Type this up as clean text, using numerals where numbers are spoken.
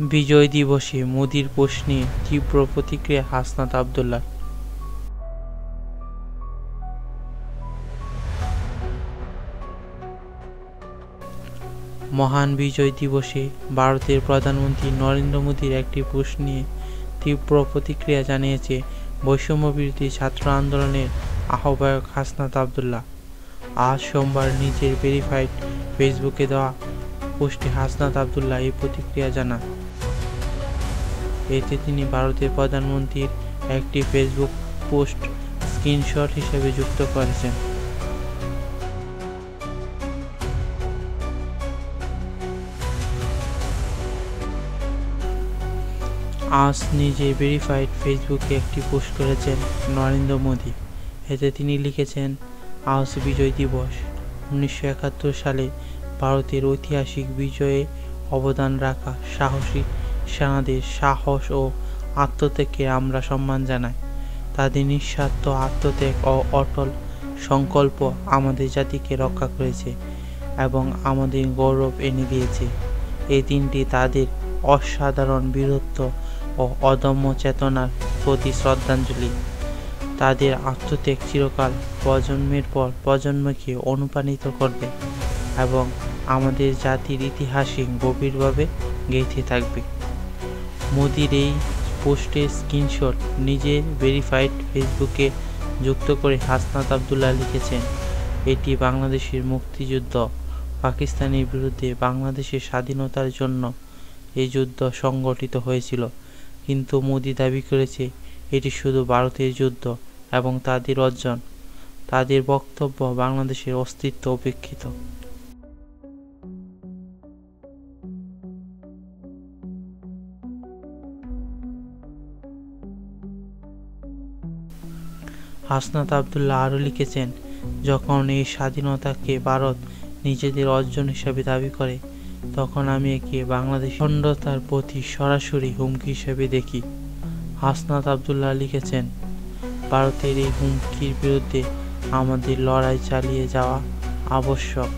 বিজয় দিবসে মোদির পোস্ট নিয়ে তীব্র প্রতিক্রিয়া হাসনাত আব্দুল্লাহ। মহান বিজয় দিবসে ভারতের প্রধানমন্ত্রী নরেন্দ্র মোদির একটি পোস্ট নিয়ে তীব্র প্রতিক্রিয়া জানিয়েছে বৈষম্যবিরোধী ছাত্র আন্দোলনের আহ্বায়ক হাসনাত আব্দুল্লাহ। আজ সোমবার নিজের ভেরিফাইড ফেসবুকে দেওয়া পোস্টে হাসনাত আব্দুল্লাহ এই প্রতিক্রিয়া জানান। এতে তিনি ভারতের প্রধানমন্ত্রীর একটি ফেসবুক পোস্ট স্ক্রিনশট হিসেবে যুক্ত করেছেন। আজ নিজের ভেরিফাইড ফেসবুকে একটি পোস্ট করেছেন নরেন্দ্র মোদি। এতে তিনি লিখেছেন, আজ বিজয় দিবস। 1971 সালে ভারতের ঐতিহাসিক বিজয়ে অবদান রাখা সাহসী সেনাদের সাহস ও আত্মত্যাগকে আমরা সম্মান জানাই। তাদের নিঃস্বার্থ আত্মত্যাগ ও অটল সংকল্প আমাদের জাতিকে রক্ষা করেছে এবং আমাদের গৌরব এনে দিয়েছে। এই দিনটি তাদের অসাধারণ বীরত্ব ও অদম্য চেতনার প্রতি শ্রদ্ধাঞ্জলি। তাদের আত্মত্যাগ চিরকাল প্রজন্মের পর প্রজন্মকে অনুপ্রাণিত করবে এবং আমাদের জাতির ইতিহাসে গভীরভাবে গেঁথে থাকবে। মোদির এই পোস্টের স্ক্রিনশট নিজের ভেরিফাইড ফেসবুকে যুক্ত করে হাসনাত আব্দুল্লাহ লিখেছেন, এটি বাংলাদেশের মুক্তিযুদ্ধ। পাকিস্তানের বিরুদ্ধে বাংলাদেশের স্বাধীনতার জন্য এই যুদ্ধ সংগঠিত হয়েছিল, কিন্তু মোদি দাবি করেছে এটি শুধু ভারতের যুদ্ধ এবং তাদের অর্জন। তাদের বক্তব্য বাংলাদেশের অস্তিত্ব উপেক্ষিত। হাসনাত আব্দুল্লাহ আরও লিখেছেন, যখন এই স্বাধীনতাকে ভারত নিজেদের অর্জন হিসাবে দাবি করে, তখন আমি একে বাংলাদেশ অখণ্ডতার প্রতি সরাসরি হুমকি হিসেবে দেখি। হাসনাত আব্দুল্লাহ লিখেছেন, ভারতের এই হুমকির বিরুদ্ধে আমাদের লড়াই চালিয়ে যাওয়া আবশ্যক।